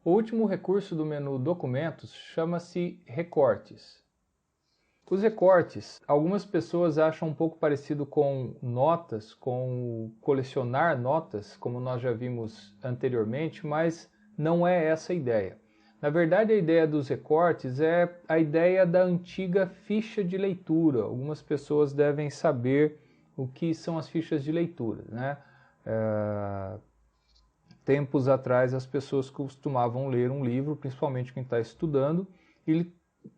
O último recurso do menu Documentos chama-se Recortes. Os recortes, algumas pessoas acham um pouco parecido com notas, com colecionar notas, como nós já vimos anteriormente, mas não é essa a ideia. Na verdade, a ideia dos recortes é a ideia da antiga ficha de leitura. Algumas pessoas devem saber o que são as fichas de leitura, né? Tempos atrás as pessoas costumavam ler um livro, principalmente quem está estudando, e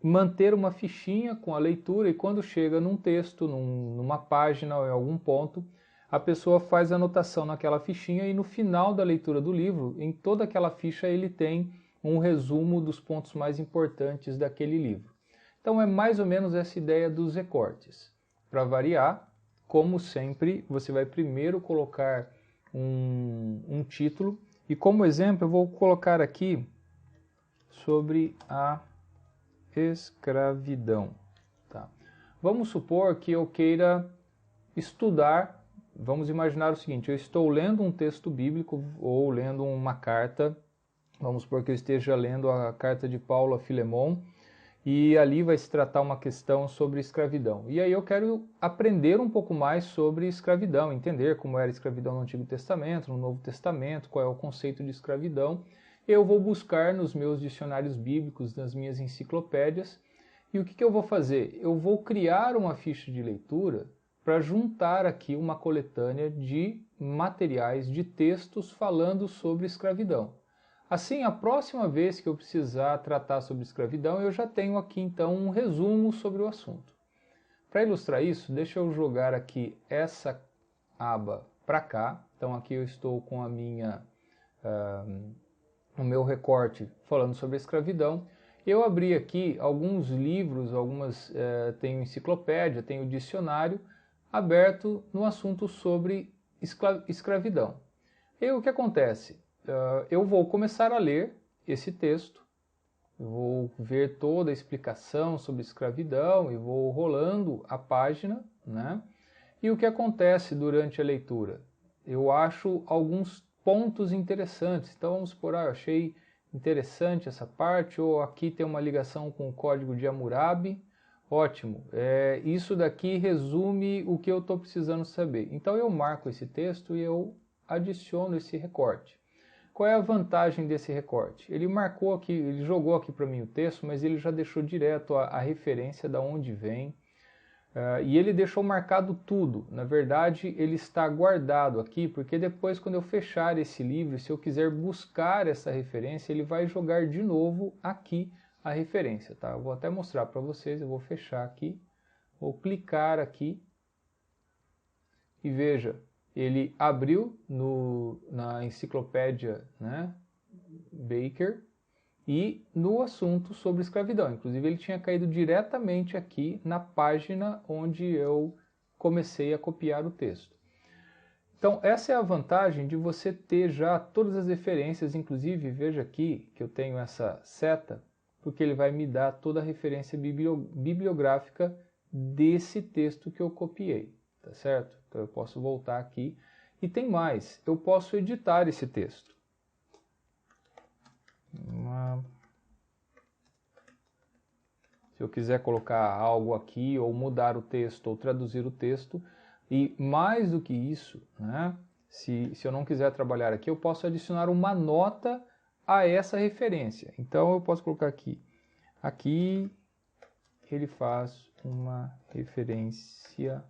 manter uma fichinha com a leitura, e quando chega num texto, numa página ou em algum ponto, a pessoa faz a anotação naquela fichinha e no final da leitura do livro, em toda aquela ficha ele tem um resumo dos pontos mais importantes daquele livro. Então é mais ou menos essa ideia dos recortes. Para variar, como sempre, você vai primeiro colocar um título, e como exemplo eu vou colocar aqui sobre a escravidão. Tá? Vamos supor que eu queira estudar, vamos imaginar o seguinte, eu estou lendo um texto bíblico ou lendo uma carta, vamos supor que eu esteja lendo a carta de Paulo a Filemon, e ali vai se tratar uma questão sobre escravidão. E aí eu quero aprender um pouco mais sobre escravidão, entender como era a escravidão no Antigo Testamento, no Novo Testamento, qual é o conceito de escravidão. Eu vou buscar nos meus dicionários bíblicos, nas minhas enciclopédias, e o que eu vou fazer? Eu vou criar uma ficha de leitura para juntar aqui uma coletânea de materiais, de textos falando sobre escravidão. Assim, a próxima vez que eu precisar tratar sobre escravidão, eu já tenho aqui então um resumo sobre o assunto. Para ilustrar isso, deixa eu jogar aqui essa aba para cá. Então aqui eu estou com o meu recorte falando sobre a escravidão. Eu abri aqui alguns livros, tenho enciclopédia, tenho dicionário aberto no assunto sobre escravidão. E o que acontece? Eu vou começar a ler esse texto, vou ver toda a explicação sobre escravidão e vou rolando a página, né? E o que acontece durante a leitura? Eu acho alguns pontos interessantes. Então vamos supor, eu achei interessante essa parte, ou aqui tem uma ligação com o código de Hammurabi. Ótimo, isso daqui resume o que eu estou precisando saber. Então eu marco esse texto e eu adiciono esse recorte. Qual é a vantagem desse recorte? Ele marcou aqui, ele jogou aqui para mim o texto, mas ele já deixou direto a referência da onde vem. E ele deixou marcado tudo. Na verdade, ele está guardado aqui, porque depois, quando eu fechar esse livro, se eu quiser buscar essa referência, ele vai jogar de novo aqui a referência. Tá? Eu vou até mostrar para vocês, eu vou fechar aqui, vou clicar aqui e veja, ele abriu na enciclopédia, né, Baker, e no assunto sobre escravidão. Inclusive ele tinha caído diretamente aqui na página onde eu comecei a copiar o texto. Então essa é a vantagem de você ter já todas as referências, inclusive veja aqui que eu tenho essa seta, porque ele vai me dar toda a referência bibliográfica desse texto que eu copiei, tá certo? Então eu posso voltar aqui e tem mais, eu posso editar esse texto. Se eu quiser colocar algo aqui, ou mudar o texto, ou traduzir o texto, e mais do que isso, né, se eu não quiser trabalhar aqui, eu posso adicionar uma nota a essa referência. Então eu posso colocar aqui, ele faz uma referência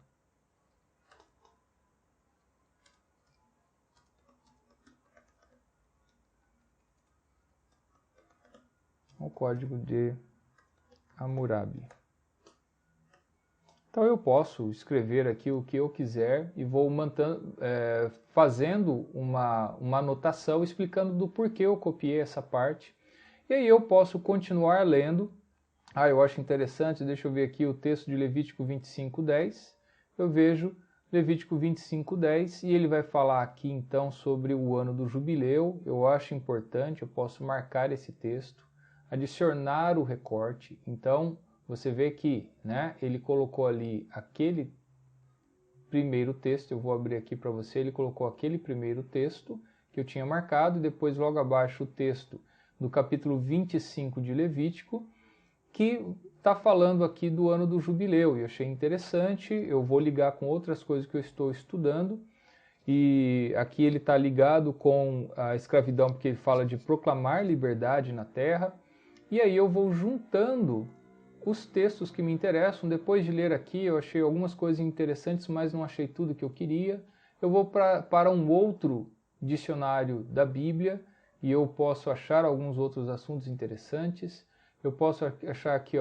ao código de Hammurabi. Então eu posso escrever aqui o que eu quiser e vou fazendo uma anotação explicando do porquê eu copiei essa parte. E aí eu posso continuar lendo. Eu acho interessante, deixa eu ver aqui o texto de Levítico 25:10. Eu vejo Levítico 25:10 e ele vai falar aqui então sobre o ano do jubileu. Eu acho importante, eu posso marcar esse texto, adicionar o recorte. Então você vê que, né, ele colocou ali aquele primeiro texto, eu vou abrir aqui para você, ele colocou aquele primeiro texto que eu tinha marcado, e depois logo abaixo o texto do capítulo 25 de Levítico, que está falando aqui do ano do jubileu, e achei interessante. Eu vou ligar com outras coisas que eu estou estudando, e aqui ele está ligado com a escravidão, porque ele fala de proclamar liberdade na terra, e aí eu vou juntando os textos que me interessam. Depois de ler aqui, eu achei algumas coisas interessantes, mas não achei tudo que eu queria. Eu vou para um outro dicionário da Bíblia, e eu posso achar alguns outros assuntos interessantes. Eu posso achar aqui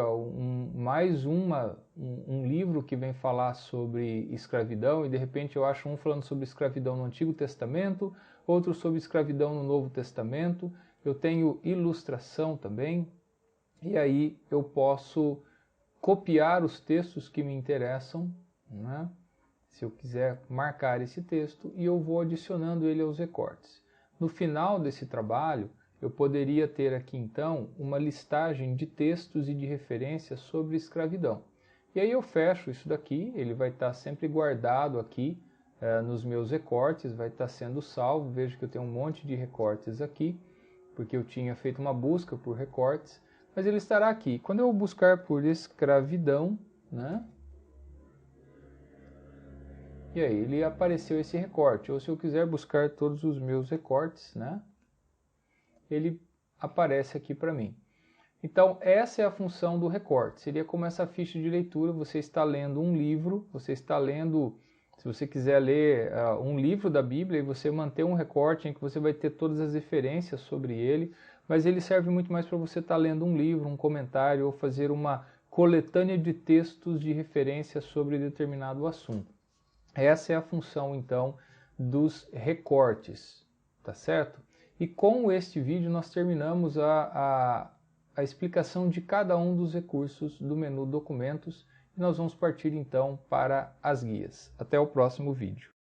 mais um livro que vem falar sobre escravidão, e de repente eu acho um falando sobre escravidão no Antigo Testamento, outro sobre escravidão no Novo Testamento. Eu tenho ilustração também, e aí eu posso copiar os textos que me interessam, né? Se eu quiser marcar esse texto, e eu vou adicionando ele aos recortes. No final desse trabalho, eu poderia ter aqui então uma listagem de textos e de referências sobre escravidão. E aí eu fecho isso daqui, ele vai estar sempre guardado aqui nos meus recortes, vai estar sendo salvo. Veja que eu tenho um monte de recortes aqui, porque eu tinha feito uma busca por recortes, mas ele estará aqui. Quando eu buscar por escravidão, né? E aí ele apareceu esse recorte. Ou se eu quiser buscar todos os meus recortes, né? Ele aparece aqui para mim. Então, essa é a função do recorte. Seria como essa ficha de leitura. Você está lendo um livro, você está lendo, se você quiser ler um livro da Bíblia, e você manter um recorte em que você vai ter todas as referências sobre ele, mas ele serve muito mais para você estar lendo um livro, um comentário, ou fazer uma coletânea de textos de referência sobre determinado assunto. Essa é a função, então, dos recortes, tá certo? E com este vídeo nós terminamos a explicação de cada um dos recursos do menu Documentos, e nós vamos partir então para as guias. Até o próximo vídeo.